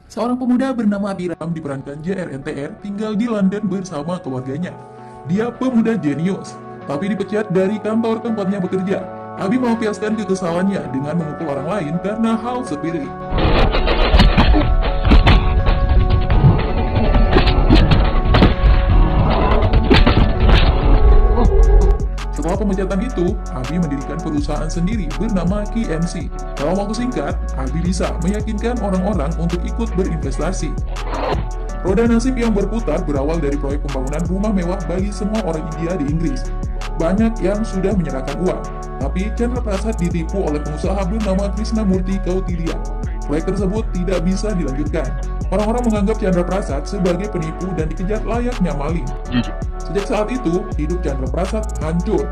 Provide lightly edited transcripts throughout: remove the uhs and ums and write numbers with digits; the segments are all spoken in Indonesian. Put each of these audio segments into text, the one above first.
Seorang pemuda bernama Abiram diperankan JRNTR tinggal di London bersama keluarganya. Dia pemuda jenius, tapi dipecat dari kantor tempatnya bekerja. Abi melampiaskan kekesalannya dengan memukul orang lain karena hal sepele. Setelah pemecatan itu, Abi mendirikan perusahaan sendiri bernama KMC. Dalam waktu singkat, Abi bisa meyakinkan orang-orang untuk ikut berinvestasi. Roda nasib yang berputar berawal dari proyek pembangunan rumah mewah bagi semua orang India di Inggris. Banyak yang sudah menyerahkan uang, tapi Chandra Prasad ditipu oleh pengusaha bernama Krishnamurti Kautilia. Proyek tersebut tidak bisa dilanjutkan. Orang-orang menganggap Chandra Prasad sebagai penipu dan dikejar layaknya maling. Sejak saat itu, hidup Chandra Prasad hancur.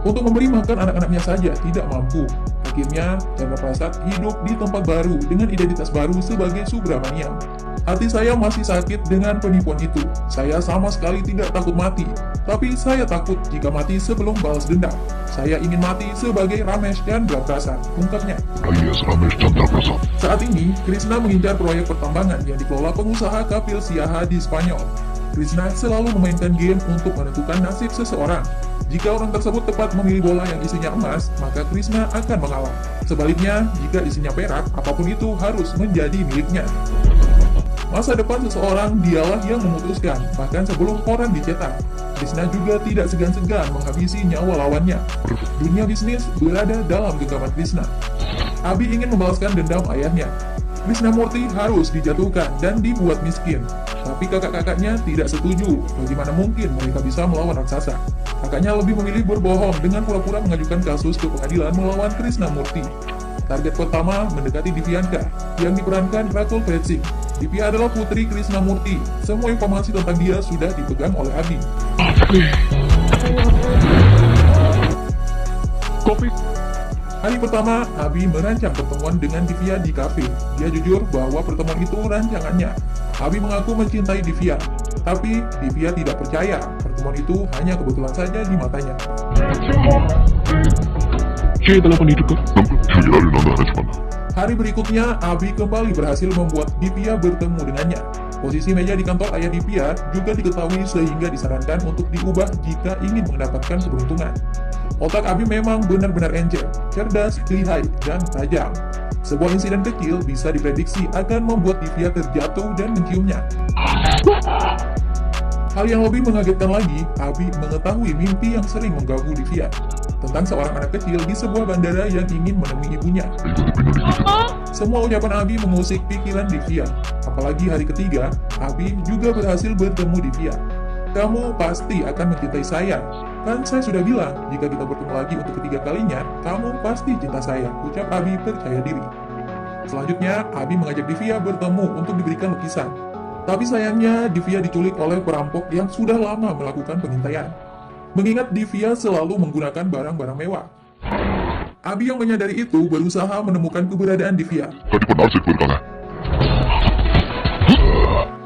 Untuk memberi makan anak-anaknya saja tidak mampu. Akhirnya, Chandra Prasad hidup di tempat baru dengan identitas baru sebagai Subramaniam. Hati saya masih sakit dengan penipuan itu. Saya sama sekali tidak takut mati, tapi saya takut jika mati sebelum balas dendam. Saya ingin mati sebagai Ramesh Chandra Prasad, ungkapnya. Alias Ramesh Chandra Prasad. Saat ini, Krishna mengincar proyek pertambangan yang dikelola pengusaha Kapil Siaha di Spanyol. Krishna selalu memainkan game untuk menentukan nasib seseorang. Jika orang tersebut tepat memilih bola yang isinya emas, maka Krishna akan mengalah. Sebaliknya, jika isinya perak, apapun itu harus menjadi miliknya. Masa depan seseorang dialah yang memutuskan, bahkan sebelum orang dicetak. Krishna juga tidak segan-segan menghabisi nyawa lawannya. Dunia bisnis berada dalam genggaman Krishna. Abi ingin membalaskan dendam ayahnya. Krishnamurti harus dijatuhkan dan dibuat miskin. Tapi kakak-kakaknya tidak setuju. Bagaimana mungkin mereka bisa melawan raksasa? Kakaknya lebih memilih berbohong dengan pura-pura mengajukan kasus ke pengadilan melawan Krishnamurti. Target pertama mendekati Divyanka, yang diperankan Rakul Preet Singh. Divya adalah putri Krishnamurti. Semua informasi tentang dia sudah dipegang oleh Abi. Kopi. Hari pertama, Abi merancang pertemuan dengan Divya di kafe. Dia jujur bahwa pertemuan itu rancangannya. Abi mengaku mencintai Divya, tapi Divya tidak percaya. Pertemuan itu hanya kebetulan saja di matanya. Saya adalah penduduk. Hari berikutnya, Abi kembali berhasil membuat Divya bertemu dengannya. Posisi meja di kantor ayah Divya juga diketahui sehingga disarankan untuk diubah jika ingin mendapatkan keberuntungan. Otak Abi memang benar-benar encer, cerdas, lihai, dan tajam. Sebuah insiden kecil bisa diprediksi akan membuat Divya terjatuh dan menciumnya. Hal yang lebih mengagetkan lagi, Abi mengetahui mimpi yang sering mengganggu Divya tentang seorang anak kecil di sebuah bandara yang ingin menemui ibunya. Semua ucapan Abi mengusik pikiran Divya. Apalagi hari ketiga, Abi juga berhasil bertemu Divya. Kamu pasti akan mencintai saya. Kan saya sudah bilang, jika kita bertemu lagi untuk ketiga kalinya, kamu pasti cinta saya, ucap Abi percaya diri. Selanjutnya, Abi mengajak Divya bertemu untuk diberikan lukisan. Tapi sayangnya, Divya diculik oleh perampok yang sudah lama melakukan pengintaian. Mengingat Divya selalu menggunakan barang-barang mewah. Abi yang menyadari itu berusaha menemukan keberadaan Divya. Tadi benar saya berkata.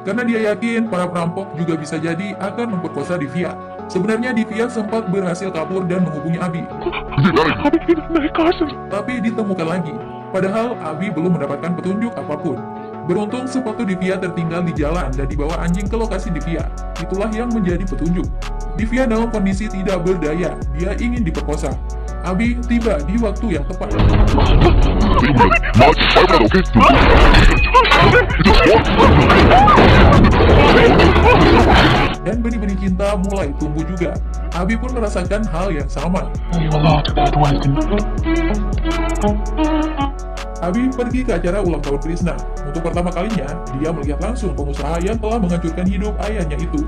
Karena dia yakin para perampok juga bisa jadi akan memperkosa Divya. Sebenarnya Divya sempat berhasil kabur dan menghubungi Abi. Tapi ditemukan lagi. Padahal Abi belum mendapatkan petunjuk apapun. Beruntung sepatu Divya tertinggal di jalan dan dibawa anjing ke lokasi Divya. Itulah yang menjadi petunjuk. Divya dalam kondisi tidak berdaya, dia ingin diperkosa. Abi tiba di waktu yang tepat. Dan benih-benih cinta mulai tumbuh juga. Abi pun merasakan hal yang sama. Abi pergi ke acara ulang tahun Krishna. Untuk pertama kalinya, dia melihat langsung pengusaha yang telah menghancurkan hidup ayahnya itu.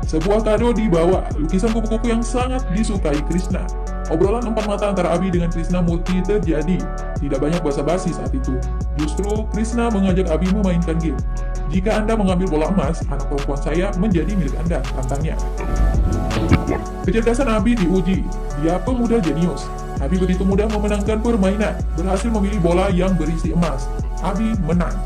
Sebuah kado dibawa, lukisan kupu-kupu yang sangat disukai Krishna. Obrolan empat mata antara Abi dengan Krishnamurti terjadi. Tidak banyak basa-basi saat itu. Justru, Krishna mengajak Abi memainkan game. Jika Anda mengambil bola emas, anak perempuan saya menjadi milik Anda, tantangnya. Kecerdasan Abi diuji. Dia pemuda jenius. Abi begitu mudah memenangkan permainan, berhasil memilih bola yang berisi emas. Abi menang.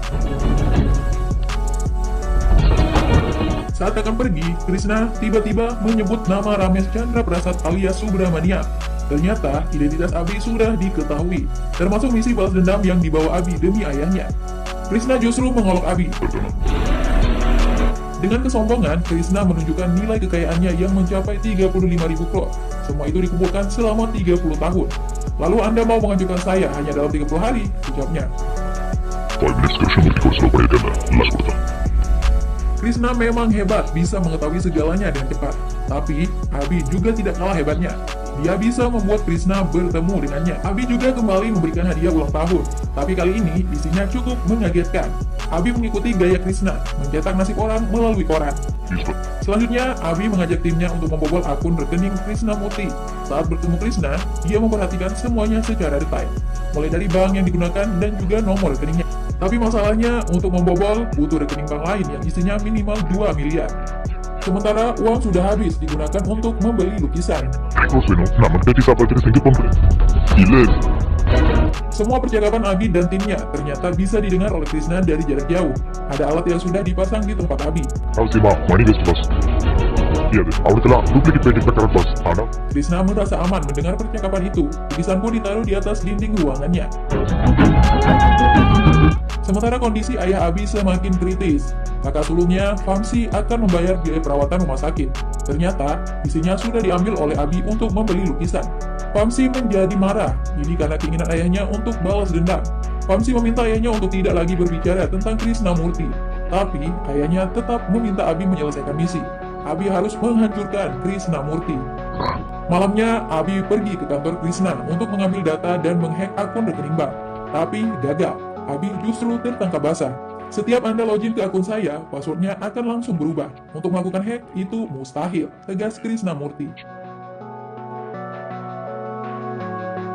Saat akan pergi, Krishna tiba-tiba menyebut nama Ramesh Chandra Prasad alias Subramania. Ternyata identitas Abi sudah diketahui, termasuk misi balas dendam yang dibawa Abi demi ayahnya. Krishna justru mengolok Abi. Dengan kesombongan, Krishna menunjukkan nilai kekayaannya yang mencapai 35.000 crore. Semua itu dikumpulkan selama 30 tahun. Lalu Anda mau mengajukan saya hanya dalam 30 hari, ucapnya. 5 minutes ke Shumurti को slow पड़ेगा ना लाश पड़ता Krishna memang hebat, bisa mengetahui segalanya dengan cepat. Tapi, Abi juga tidak kalah hebatnya. Dia bisa membuat Krishna bertemu dengannya. Abi juga kembali memberikan hadiah ulang tahun. Tapi kali ini, isinya cukup mengagetkan. Abi mengikuti gaya Krishna, mencetak nasib orang melalui koran. Selanjutnya, Abi mengajak timnya untuk membobol akun rekening Krishnamurti. Saat bertemu Krishna, dia memperhatikan semuanya secara detail. Mulai dari bank yang digunakan dan juga nomor rekeningnya. Tapi masalahnya, untuk membobol, butuh rekening bank lain yang isinya minimal 2 miliar. Sementara uang sudah habis digunakan untuk membeli lukisan. Terus Vino, naman pwede sa pwede rin pembeli. Ilan. Semua percakapan Abi dan timnya ternyata bisa didengar oleh Krishna dari jarak jauh. Ada alat yang sudah dipasang di tempat Abi. How si ma, money waste bos. Iya deh, awalnya duplicate pwede pekarat bos. Anak. Krishna merasa aman mendengar percakapan itu. Lukisan pun ditaruh di atas dinding ruangannya. Sementara kondisi ayah Abi semakin kritis. Kakak sulungnya, Vamsi, akan membayar biaya perawatan rumah sakit. Ternyata, isinya sudah diambil oleh Abi untuk membeli lukisan. Vamsi menjadi marah, ini karena keinginan ayahnya untuk balas dendam. Vamsi meminta ayahnya untuk tidak lagi berbicara tentang Krishnamurti. Tapi, ayahnya tetap meminta Abi menyelesaikan misi. Abi harus menghancurkan Krishnamurti. Malamnya, Abi pergi ke kantor Krishna untuk mengambil data dan menghack akun rekening bank. Tapi, gagal. Abi justru tertangkap basah. Setiap Anda login ke akun saya, passwordnya akan langsung berubah. Untuk melakukan hack, itu mustahil, tegas Krishnamurti.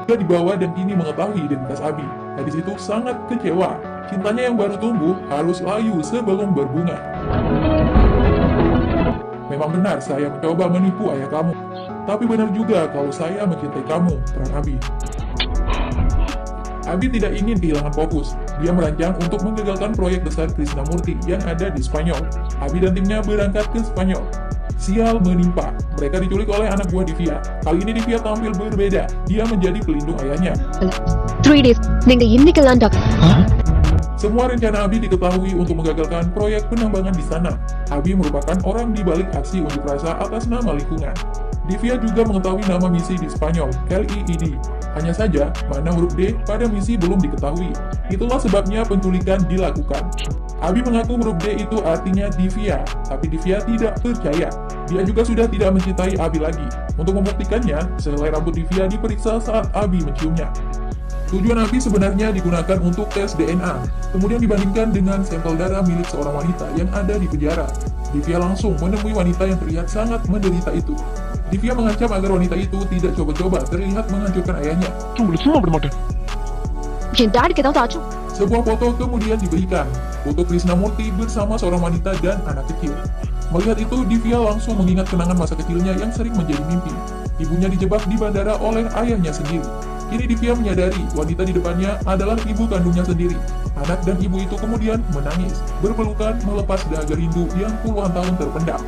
Dia dibawa dan kini mengetahui identitas Abi. Gadis itu sangat kecewa. Cintanya yang baru tumbuh harus layu sebelum berbunga. Memang benar saya mencoba menipu ayah kamu. Tapi benar juga kalau saya mencintai kamu, terang Abi. Abi tidak ingin kehilangan fokus. Dia merancang untuk menggagalkan proyek besar Krishnamurti yang ada di Spanyol. Abi dan timnya berangkat ke Spanyol. Sial menimpa. Mereka diculik oleh anak buah Divya. Kali ini Divya tampil berbeda. Dia menjadi pelindung ayahnya. 3 days, நீங்க இன்னைக்கு land Semua rencana Abi diketahui untuk menggagalkan proyek penambangan di sana. Abi merupakan orang di balik aksi unjuk rasa atas nama lingkungan. Divya juga mengetahui nama misi di Spanyol, LED. Hanya saja, mana huruf D pada misi belum diketahui. Itulah sebabnya penculikan dilakukan. Abi mengaku huruf D itu artinya Divya, tapi Divya tidak percaya. Dia juga sudah tidak mencintai Abi lagi. Untuk membuktikannya, sehelai rambut Divya diperiksa saat Abi menciumnya. Tujuan Abi sebenarnya digunakan untuk tes DNA, kemudian dibandingkan dengan sampel darah milik seorang wanita yang ada di penjara. Divya langsung menemui wanita yang terlihat sangat menderita itu. Divya mengancam agar wanita itu tidak coba-coba terlihat menghancurkan ayahnya. என் டாடிக்கு ஏதாவது ஆச்சும் Sebuah foto kemudian diberikan. Foto Krishnamurti bersama seorang wanita dan anak kecil. Melihat itu, Divya langsung mengingat kenangan masa kecilnya yang sering menjadi mimpi. Ibunya dijebak di bandara oleh ayahnya sendiri. Kini Divya menyadari wanita di depannya adalah ibu kandungnya sendiri. Anak dan ibu itu kemudian menangis, berpelukan melepas dahaga rindu yang puluhan tahun terpendam.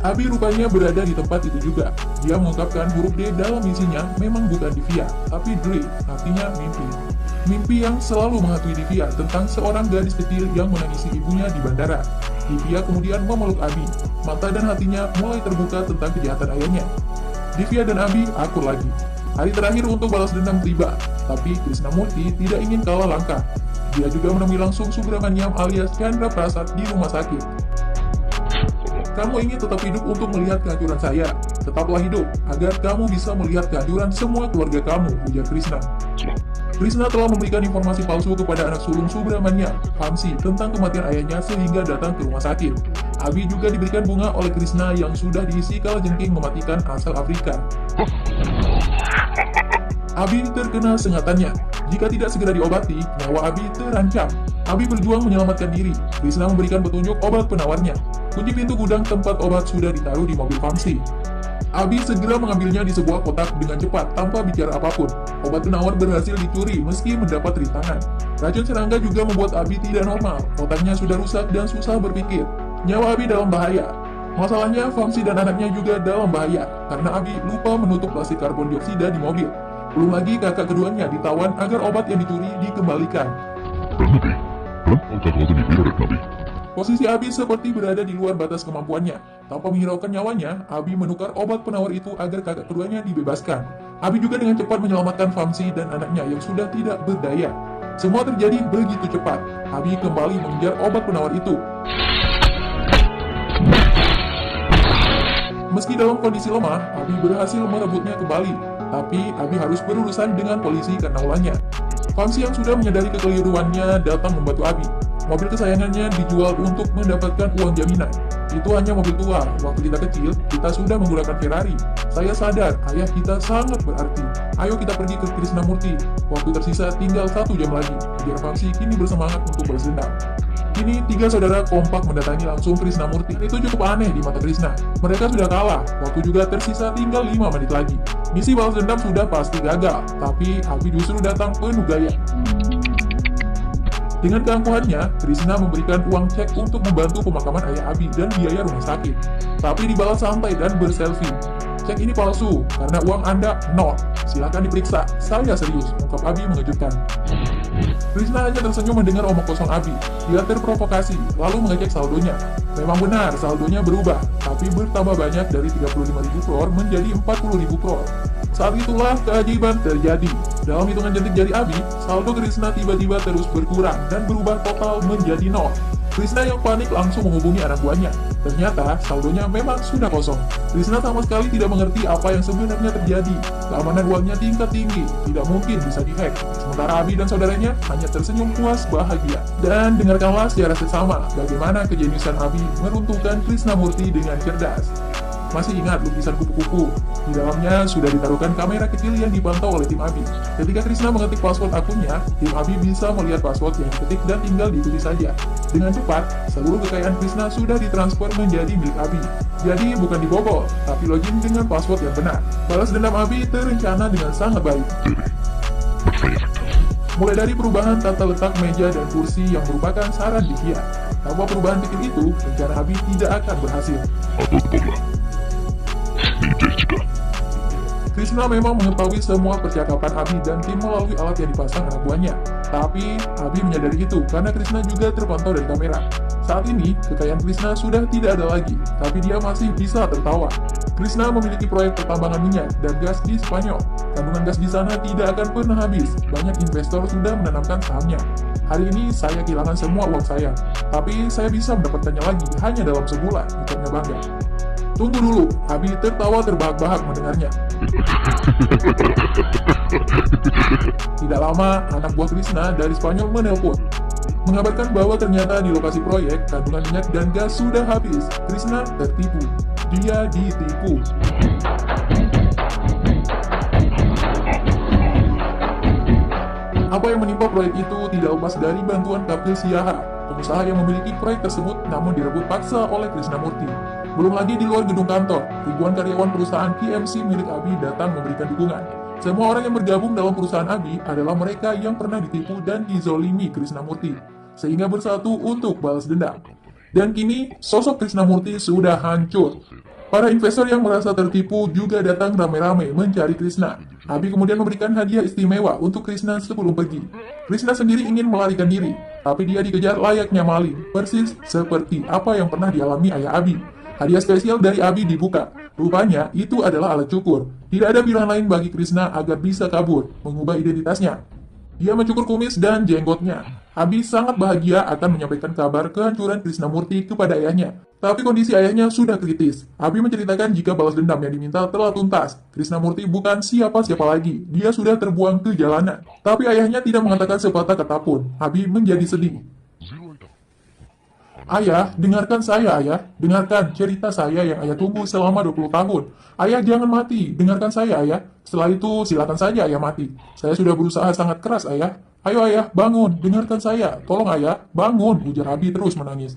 Abi rupanya berada di tempat itu juga. Dia mengungkapkan huruf D dalam misinya memang bukan Divya, tapi Dre, artinya mimpi. Mimpi yang selalu menghantui Divya tentang seorang gadis kecil yang menangisi ibunya di bandara. Divya kemudian memeluk Abi. Mata dan hatinya mulai terbuka tentang kejahatan ayahnya. Divya dan Abi akur lagi. Hari terakhir untuk balas dendam tiba, tapi Krishnamurti tidak ingin kalah langkah. Dia juga menemui langsung Subramaniam alias Chandra Prasad di rumah sakit. Kamu ingin tetap hidup untuk melihat kehancuran saya. Tetaplah hidup, agar kamu bisa melihat kehancuran semua keluarga kamu, ujar Krishna. Krishna telah memberikan informasi palsu kepada anak sulung Subramaniam, Vamsi, tentang kematian ayahnya sehingga datang ke rumah sakit. Abi juga diberikan bunga oleh Krishna yang sudah diisi kalajengking mematikan asal Afrika. Abi terkena sengatannya. Jika tidak segera diobati, nyawa Abi terancam. Abi berjuang menyelamatkan diri. Krishna memberikan petunjuk obat penawarnya. Kunci pintu gudang tempat obat sudah ditaruh di mobil Vamsi. Abi segera mengambilnya di sebuah kotak dengan cepat tanpa bicara apapun. Obat penawar berhasil dicuri meski mendapat rintangan. Racun serangga juga membuat Abi tidak normal. Otaknya sudah rusak dan susah berpikir. Nyawa Abi dalam bahaya. Masalahnya, Famsi dan anaknya juga dalam bahaya karena Abi lupa menutup plastik karbon dioksida di mobil. Belum lagi kakak keduanya ditawan agar obat yang dicuri dikembalikan. Berhenti. Dan satu-satu dibiarkan Nabi. Posisi Abi seperti berada di luar batas kemampuannya. Tanpa menghiraukan nyawanya, Abi menukar obat penawar itu agar kakak keduanya dibebaskan. Abi juga dengan cepat menyelamatkan Famsi dan anaknya yang sudah tidak berdaya. Semua terjadi begitu cepat. Abi kembali mengejar obat penawar itu. Meski dalam kondisi lemah, Abi berhasil merebutnya kembali. Tapi Abi harus berurusan dengan polisi karena ulahnya. Famsi yang sudah menyadari kekeliruannya datang membantu Abi. Mobil kesayangannya dijual untuk mendapatkan uang jaminan. Itu hanya mobil tua. Waktu kita kecil, kita sudah menggunakan Ferrari. Saya sadar, ayah kita sangat berarti. Ayo kita pergi ke Krishnamurti. Waktu tersisa tinggal 1 jam lagi. Biar Famsi kini bersemangat untuk balas dendam. Kini 3 saudara kompak mendatangi langsung Krishnamurti. Itu cukup aneh di mata Krishna. Mereka sudah kalah. Waktu juga tersisa tinggal 5 menit lagi. Misi balas dendam sudah pasti gagal. Tapi Abi justru datang penuh gaya. Dengan keangkuhannya, Krishna memberikan uang cek untuk membantu pemakaman ayah Abi dan biaya rumah sakit. Tapi dibalas santai dan berselfie. Cek ini palsu, karena uang Anda nol. Silakan diperiksa, saya serius, ungkap Abi mengejutkan. Krishna hanya tersenyum mendengar omong kosong Abi. Dia terprovokasi, lalu mengecek saldonya. Memang benar, saldonya berubah, tapi bertambah banyak dari 35.000 crore menjadi 40.000 crore. Saat itulah keajaiban terjadi. Dalam hitungan jari jari Abi, saldo Krishna tiba-tiba terus berkurang dan berubah total menjadi 0. Krishna yang panik langsung menghubungi anak buahnya. Ternyata saldonya memang sudah kosong. Krishna sama sekali tidak mengerti apa yang sebenarnya terjadi. Keamanan uangnya tingkat tinggi, tidak mungkin bisa dihack. Sementara Abi dan saudaranya hanya tersenyum puas bahagia. Dan dengarkanlah secara seksama bagaimana kejeniusan Abi meruntuhkan Krishnamurti dengan cerdas. Masih ingat lukisan kupu-kupu? Di dalamnya sudah ditaruhkan kamera kecil yang dipantau oleh tim Abi. Ketika Krishna mengetik password akunnya, tim Abi bisa melihat password yang diketik dan tinggal diikuti saja. Dengan cepat, seluruh kekayaan Krishna sudah ditransfer menjadi milik Abi. Jadi bukan dibobol, tapi login dengan password yang benar. Balas dendam Abi terencana dengan sangat baik. Mulai dari perubahan tata letak meja dan kursi yang merupakan saran Divya. Tanpa perubahan kecil itu, rencana Abi tidak akan berhasil. Atau tepatlah, Krishna memang mengetahui semua percakapan Abi dan tim melalui alat yang dipasang anak buahnya. Tapi, Abi menyadari itu karena Krishna juga terpantau dari kamera. Saat ini, kekayaan Krishna sudah tidak ada lagi, tapi dia masih bisa tertawa. Krishna memiliki proyek pertambangan minyak dan gas di Spanyol. Kandungan gas di sana tidak akan pernah habis. Banyak investor sudah menanamkan sahamnya. Hari ini saya kehilangan semua uang saya, tapi saya bisa mendapatkannya lagi hanya dalam sebulan, ucapnya bangga. Tunggu dulu, Abi tertawa terbahak-bahak mendengarnya. Tidak lama, anak buah Krishna dari Spanyol menelpon, mengabarkan bahwa ternyata di lokasi proyek, kandungan minyak dan gas sudah habis. Krishna tertipu. Dia ditipu. Apa yang menimpa proyek itu tidak lepas dari bantuan Kapil Siaha, pengusaha yang memiliki proyek tersebut namun direbut paksa oleh Krishnamurti. Belum lagi di luar gedung kantor, ribuan karyawan perusahaan KMC milik Abi datang memberikan dukungan. Semua orang yang bergabung dalam perusahaan Abi adalah mereka yang pernah ditipu dan dizolimi Krishnamurti, sehingga bersatu untuk balas dendam. Dan kini, sosok Krishnamurti sudah hancur. Para investor yang merasa tertipu juga datang rame-rame mencari Krishna. Abi kemudian memberikan hadiah istimewa untuk Krishna sebelum pergi. Krishna sendiri ingin melarikan diri, tapi dia dikejar layaknya maling, persis seperti apa yang pernah dialami ayah Abi. Hadiah spesial dari Abi dibuka. Rupanya itu adalah alat cukur. Tidak ada pilihan lain bagi Krishna agar bisa kabur, mengubah identitasnya. Dia mencukur kumis dan jenggotnya. Abi sangat bahagia akan menyampaikan kabar kehancuran Krishnamurti kepada ayahnya. Tapi kondisi ayahnya sudah kritis. Abi menceritakan jika balas dendam yang diminta telah tuntas. Krishnamurti bukan siapa-siapa lagi. Dia sudah terbuang ke jalanan. Tapi ayahnya tidak mengatakan sepatah kata pun. Abi menjadi sedih. Ayah, dengarkan saya ayah. Dengarkan cerita saya yang ayah tunggu selama 20 tahun. Ayah jangan mati. Dengarkan saya ayah. Setelah itu silakan saja ayah mati. Saya sudah berusaha sangat keras ayah. Ayo ayah, bangun. Dengarkan saya. Tolong ayah, bangun. Ujar Abi terus menangis.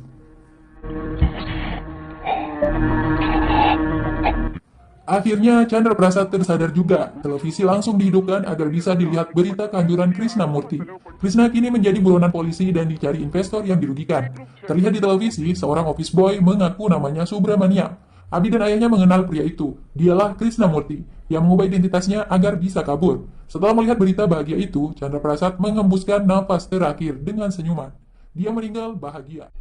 Akhirnya Chandra Prasad tersadar juga. Televisi langsung dihidupkan agar bisa dilihat berita kehancuran Krishnamurti. Krishna kini menjadi buronan polisi dan dicari investor yang dirugikan. Terlihat di televisi, seorang office boy mengaku namanya Subramania. Abi dan ayahnya mengenal pria itu. Dialah Krishnamurti yang mengubah identitasnya agar bisa kabur. Setelah melihat berita bahagia itu, Chandra Prasad menghembuskan nafas terakhir dengan senyuman. Dia meninggal bahagia.